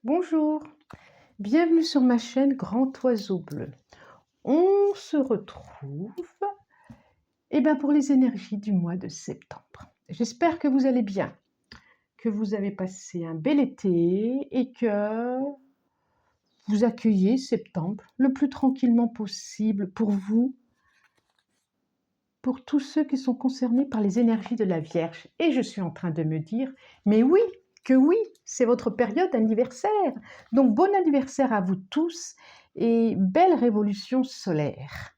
Bonjour, bienvenue sur ma chaîne Grand Oiseau Bleu. On se retrouve pour les énergies du mois de septembre. J'espère que vous allez bien, que vous avez passé un bel été et que vous accueillez septembre le plus tranquillement possible pour vous, pour tous ceux qui sont concernés par les énergies de la Vierge. Et je suis en train de me dire, mais oui, que oui, c'est votre période anniversaire. Donc bon anniversaire à vous tous et belle révolution solaire.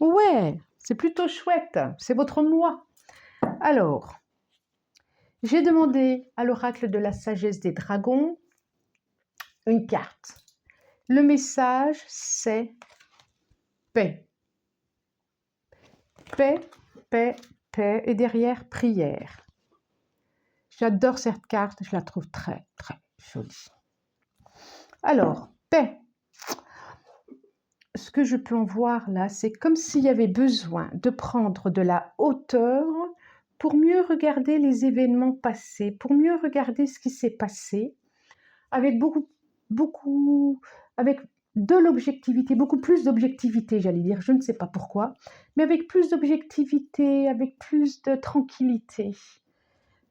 Ouais, c'est plutôt chouette, c'est votre mois. Alors, j'ai demandé à l'oracle de la sagesse des dragons une carte. Le message, c'est paix. Paix, paix, paix, et derrière, prière. J'adore cette carte, je la trouve très, très jolie. Alors, paix. Ce que je peux en voir là, c'est comme s'il y avait besoin de prendre de la hauteur pour mieux regarder les événements passés, pour mieux regarder ce qui s'est passé, avec avec de l'objectivité, beaucoup plus d'objectivité, j'allais dire, je ne sais pas pourquoi, mais avec plus d'objectivité, avec plus de tranquillité.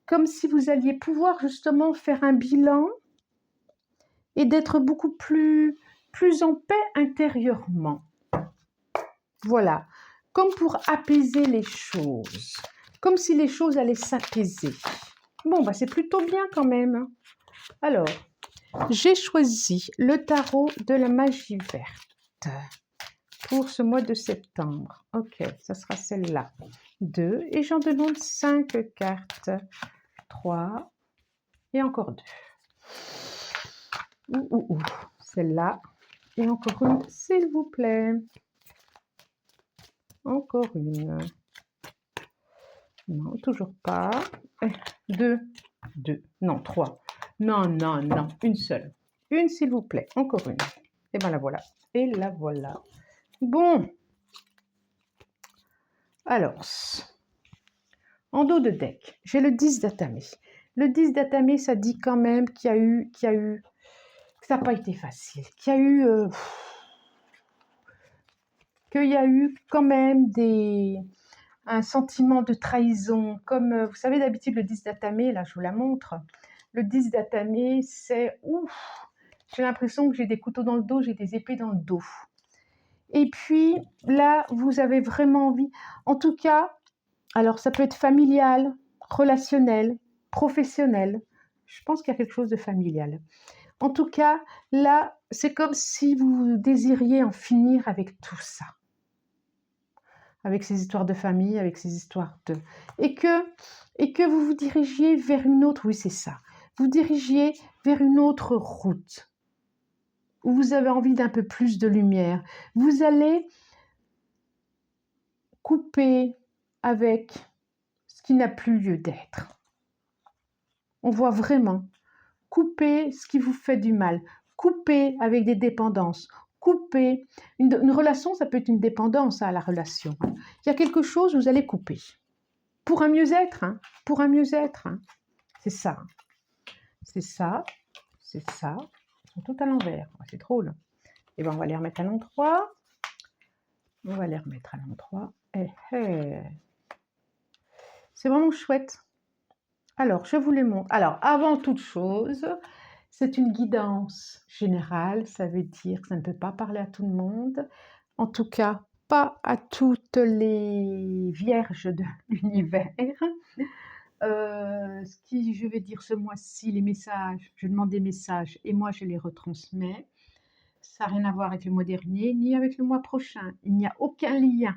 Comme si vous alliez pouvoir justement faire un bilan et d'être beaucoup plus en paix intérieurement. Voilà, comme pour apaiser les choses, comme si les choses allaient s'apaiser. Bon, c'est plutôt bien quand même. Alors, j'ai choisi le tarot de la magie verte pour ce mois de septembre. Ok, ça sera celle-là. 2, et j'en demande 5 cartes. 3, et encore 2. Celle-là, et encore une, s'il vous plaît. Encore une. Non, toujours pas. 2, non, 3. Non, non, non, une seule. Une, s'il vous plaît, encore une. Et la voilà. Et la voilà. Bon. Alors, en dos de deck, j'ai le 10 d'Atame. Le 10 d'Atame, ça dit quand même qu'il y a eu, que ça n'a pas été facile, qu'il y a eu quand même un sentiment de trahison, comme vous savez d'habitude le 10 d'Atame, là je vous la montre, le 10 d'Atame c'est ouf, j'ai l'impression que j'ai des couteaux dans le dos, j'ai des épées dans le dos. Et puis là vous avez vraiment envie, en tout cas, alors ça peut être familial, relationnel, professionnel, je pense qu'il y a quelque chose de familial. En tout cas, là c'est comme si vous désiriez en finir avec tout ça. Avec ces histoires de famille, avec ces histoires de... Et que vous vous dirigiez vers une autre, oui c'est ça, vous dirigiez vers une autre route, où vous avez envie d'un peu plus de lumière. Vous allez couper avec ce qui n'a plus lieu d'être. On voit vraiment couper ce qui vous fait du mal, couper avec des dépendances, couper. Une relation, ça peut être une dépendance à la relation. Il y a quelque chose, vous allez couper. Pour un mieux-être, pour un mieux-être. C'est ça. C'est ça. C'est ça. Ils sont tout à l'envers. C'est drôle. Et on va les remettre à l'endroit. On va les remettre à l'endroit. C'est vraiment chouette. Alors, je vous les montre. Alors, avant toute chose, c'est une guidance générale. Ça veut dire que ça ne peut pas parler à tout le monde. En tout cas, pas à toutes les vierges de l'univers. Je vais dire ce mois-ci, les messages, je demande des messages et moi je les retransmets. Ça n'a rien à voir avec le mois dernier, ni avec le mois prochain. Il n'y a aucun lien.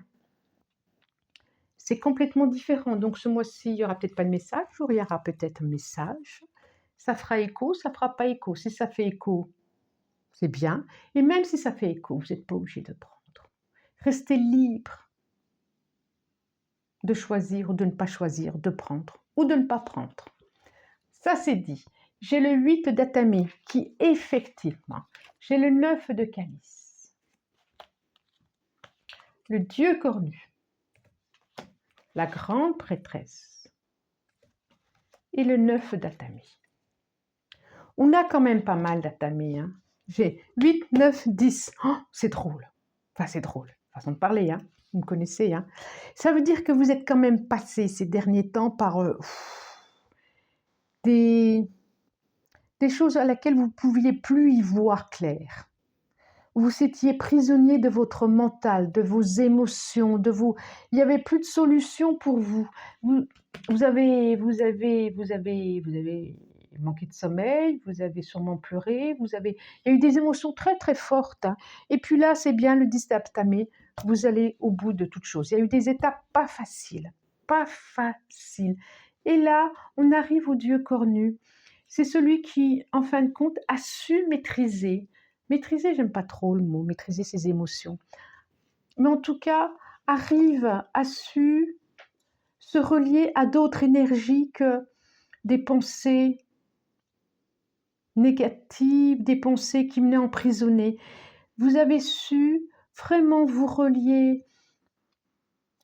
C'est complètement différent. Donc ce mois-ci, il n'y aura peut-être pas de message, il y aura peut-être un message. Ça fera écho, ça ne fera pas écho. Si ça fait écho, c'est bien. Et même si ça fait écho, vous n'êtes pas obligé de prendre. Restez libre de choisir ou de ne pas choisir, de prendre ou de ne pas prendre. Ça, c'est dit. J'ai le 8 d'Atame qui, effectivement, j'ai le 9 de Calice. Le Dieu cornu. La grande prêtresse. Et le 9 d'Atame. On a quand même pas mal d'atamés. Hein. J'ai 8, 9, 10. Oh, c'est drôle. Enfin, c'est drôle. Façon de parler, hein. Vous me connaissez. Hein. Ça veut dire que vous êtes quand même passé ces derniers temps par des choses à laquelle vous ne pouviez plus y voir clair. Vous étiez prisonnier de votre mental, de vos émotions, il n'y avait plus de solution pour vous. Vous avez manqué de sommeil, vous avez sûrement pleuré, il y a eu des émotions très très fortes. Hein. Et puis là, c'est bien le 10 d'Aptamé, vous allez au bout de toute chose. Il y a eu des étapes pas faciles, pas faciles. Et là, on arrive au Dieu cornu. C'est celui qui, en fin de compte, a su maîtriser. Maîtriser, j'aime pas trop le mot, maîtriser ses émotions. Mais en tout cas, arrive à su se relier à d'autres énergies que des pensées négatives, des pensées qui venaient emprisonner. Vous avez su vraiment vous relier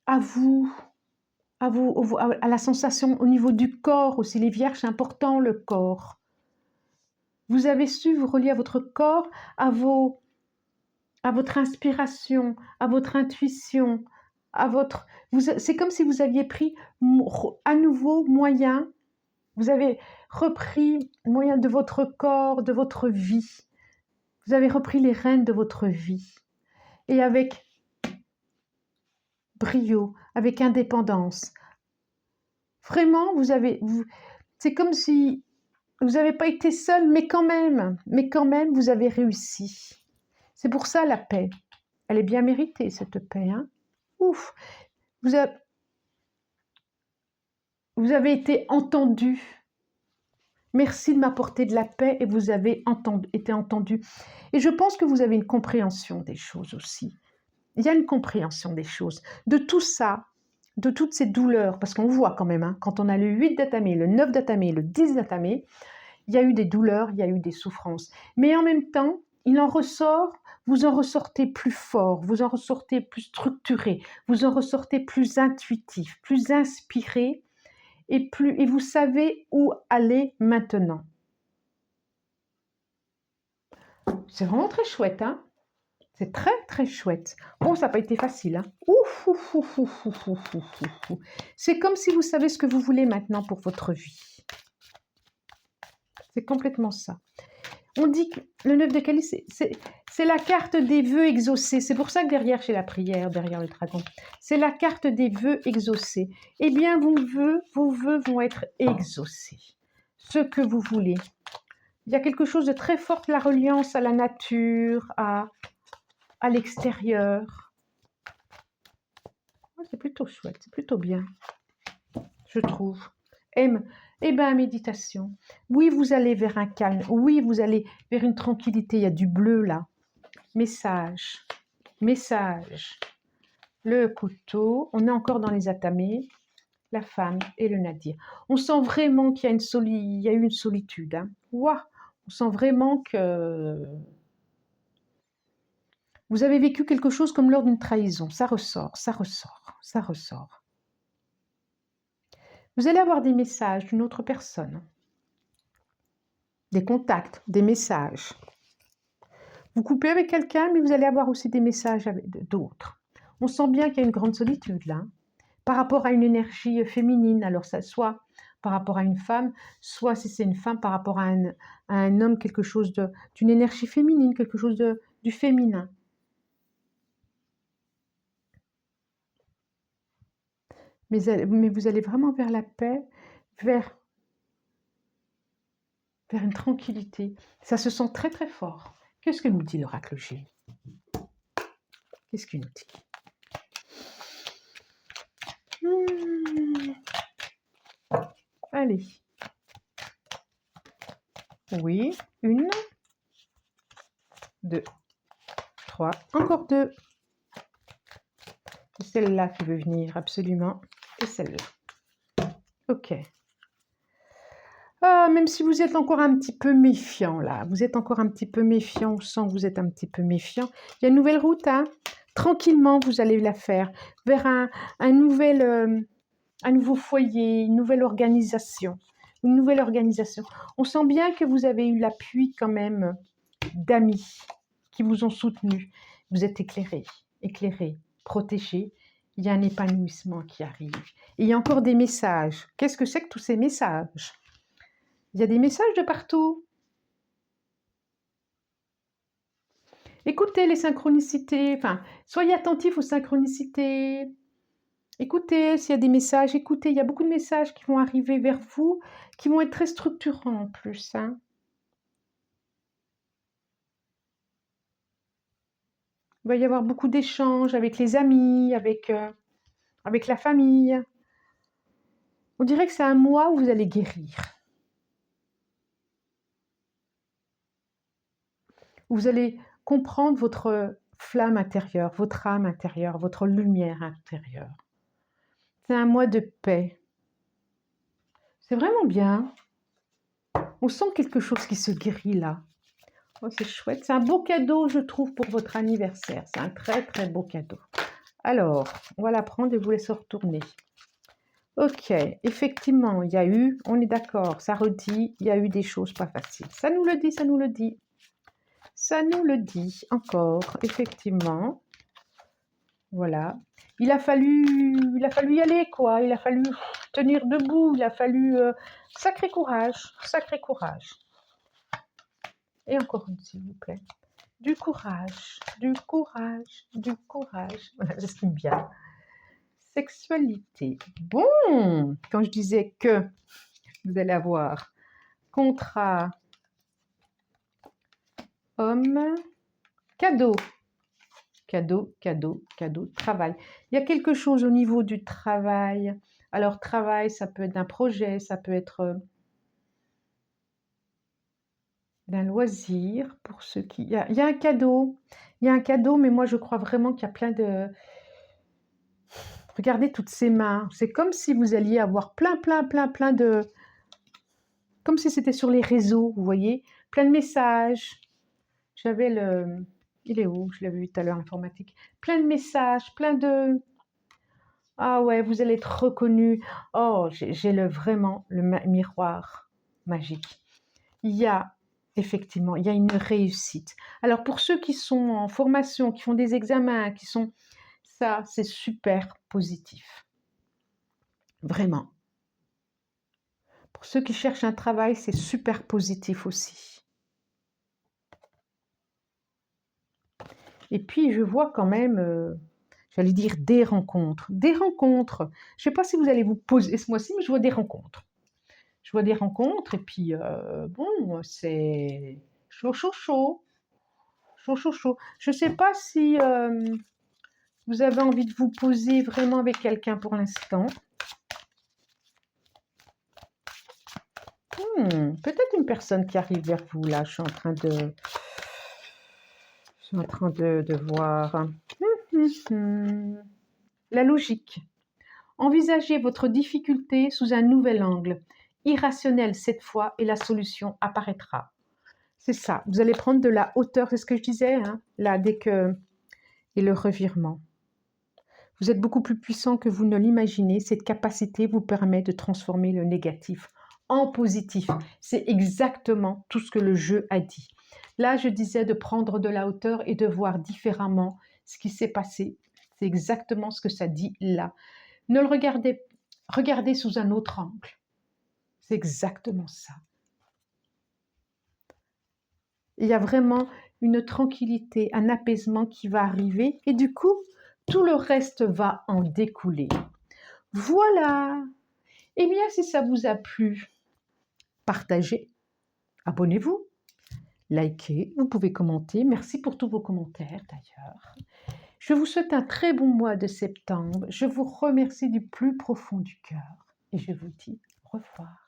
à vous, à la sensation au niveau du corps aussi. Les vierges, c'est important le corps. Vous avez su vous relier à votre corps, à votre inspiration, à votre intuition, c'est comme si vous aviez pris à nouveau moyen, vous avez repris moyen de votre corps, de votre vie. Vous avez repris les rênes de votre vie. Et avec brio, avec indépendance. Vraiment, c'est comme si vous n'avez pas été seul, mais quand même, vous avez réussi. C'est pour ça la paix. Elle est bien méritée, cette paix. Hein. Ouf, vous avez été entendu. Merci de m'apporter de la paix et vous avez été entendu. Et je pense que vous avez une compréhension des choses aussi. Il y a une compréhension des choses. De tout ça, de toutes ces douleurs, parce qu'on voit quand même, hein, quand on a le 8 d'Atamé, le 9 d'Atamé, le 10 d'Atamé, il y a eu des douleurs, il y a eu des souffrances. Mais en même temps, il en ressort, vous en ressortez plus fort, vous en ressortez plus structuré, vous en ressortez plus intuitif, plus inspiré, et vous savez où aller maintenant. C'est vraiment très chouette, hein? C'est très très chouette. Bon, ça n'a pas été facile, hein? Ouf, ouf, ouf, ouf, ouf, ouf, ouf, ouf. C'est comme si vous savez ce que vous voulez maintenant pour votre vie. C'est complètement ça. On dit que le 9 de calice, c'est la carte des vœux exaucés. C'est pour ça que derrière, j'ai la prière, derrière le dragon. C'est la carte des vœux exaucés. Eh bien, vos vœux vont être exaucés. Ce que vous voulez. Il y a quelque chose de très fort, la reliance à la nature, à l'extérieur. C'est plutôt chouette, c'est plutôt bien, je trouve. Eh bien, méditation. Oui, vous allez vers un calme. Oui, vous allez vers une tranquillité. Il y a du bleu là. Message. Message. Le couteau. On est encore dans les atamés. La femme et le nadir. On sent vraiment qu'il y a eu une solitude. Hein. Ouah, on sent vraiment que vous avez vécu quelque chose comme lors d'une trahison. Ça ressort, ça ressort, ça ressort. Vous allez avoir des messages d'une autre personne. Des contacts, des messages. Vous coupez avec quelqu'un, mais vous allez avoir aussi des messages d'autres. On sent bien qu'il y a une grande solitude là, par rapport à une énergie féminine. Alors ça soit par rapport à une femme, soit si c'est une femme par rapport à un homme, quelque chose d'une énergie féminine, quelque chose du féminin. Mais vous allez vraiment vers la paix, vers une tranquillité. Ça se sent très très fort. Qu'est-ce que nous dit l'oracle G? Qu'est-ce qu'il nous dit? Allez. Oui, 1, 2, 3, encore 2. C'est celle-là qui veut venir, absolument. Et celle-là. Ok. Ah, même si vous êtes encore un petit peu méfiant, là. Vous êtes encore un petit peu méfiant. On sent que vous êtes un petit peu méfiant. Il y a une nouvelle route, hein. Tranquillement, vous allez la faire. Vers un nouveau foyer, une nouvelle organisation. une nouvelle organisation. On sent bien que vous avez eu l'appui quand même d'amis qui vous ont soutenu. Vous êtes éclairé, protégé. Il y a un épanouissement qui arrive. Et il y a encore des messages. Qu'est-ce que c'est que tous ces messages? Il y a des messages de partout. Écoutez les synchronicités, enfin, soyez attentifs aux synchronicités. Écoutez s'il y a des messages, écoutez, il y a beaucoup de messages qui vont arriver vers vous, qui vont être très structurants en plus. Hein. Il va y avoir beaucoup d'échanges avec les amis, avec la famille. On dirait que c'est un mois où vous allez guérir. Où vous allez comprendre votre flamme intérieure, votre âme intérieure, votre lumière intérieure. C'est un mois de paix. C'est vraiment bien. On sent quelque chose qui se guérit là. Oh, c'est chouette. C'est un beau cadeau, je trouve, pour votre anniversaire. C'est un très, très beau cadeau. Alors, on va la prendre et vous laisser retourner. Ok, effectivement, il y a eu, on est d'accord, ça redit, il y a eu des choses pas faciles. Ça nous le dit, ça nous le dit. Ça nous le dit encore, effectivement. Voilà. Il a fallu y aller, quoi. Il a fallu tenir debout. Il a fallu sacré courage, sacré courage. Et encore une, s'il vous plaît. Du courage, du courage, du courage. Voilà, j'estime bien. Sexualité. Bon, quand je disais que vous allez avoir contrat, homme, cadeau. Cadeau, cadeau, cadeau, travail. Il y a quelque chose au niveau du travail. Alors, travail, ça peut être d'un projet, ça peut être d'un loisir pour ceux qui... Il y a un cadeau. Il y a un cadeau, mais moi, je crois vraiment qu'il y a plein de... Regardez toutes ces mains. C'est comme si vous alliez avoir plein de... Comme si c'était sur les réseaux, vous voyez. Plein de messages. J'avais le... Il est où? Je l'avais vu tout à l'heure, l'informatique. Plein de messages, plein de... Ah ouais, vous allez être reconnu. Oh, j'ai vraiment le miroir magique. Il y a, effectivement, il y a une réussite. Alors, pour ceux qui sont en formation, qui font des examens, qui sont... Ça, c'est super positif. Vraiment. Pour ceux qui cherchent un travail, c'est super positif aussi. Et puis, je vois quand même... j'allais dire des rencontres. Des rencontres. Je ne sais pas si vous allez vous poser ce mois-ci, mais je vois des rencontres. Je vois des rencontres et puis, bon, c'est chaud, chaud, chaud. Chaud, chaud, chaud. Je ne sais pas si vous avez envie de vous poser vraiment avec quelqu'un pour l'instant. Peut-être une personne qui arrive vers vous, là. Je suis en train de voir. La logique. Envisagez votre difficulté sous un nouvel angle, irrationnel cette fois, et la solution apparaîtra. C'est ça, vous allez prendre de la hauteur, c'est ce que je disais, hein, là, dès que... Et le revirement. Vous êtes beaucoup plus puissant que vous ne l'imaginez. Cette capacité vous permet de transformer le négatif en positif. C'est exactement tout ce que le jeu a dit. Là, je disais de prendre de la hauteur et de voir différemment ce qui s'est passé. C'est exactement ce que ça dit là. Ne le regardez sous un autre angle. C'est exactement ça. Il y a vraiment une tranquillité, un apaisement qui va arriver et du coup, tout le reste va en découler. Voilà. Eh bien, si ça vous a plu, partagez, abonnez-vous, likez, vous pouvez commenter. Merci pour tous vos commentaires d'ailleurs. Je vous souhaite un très bon mois de septembre. Je vous remercie du plus profond du cœur et je vous dis au revoir.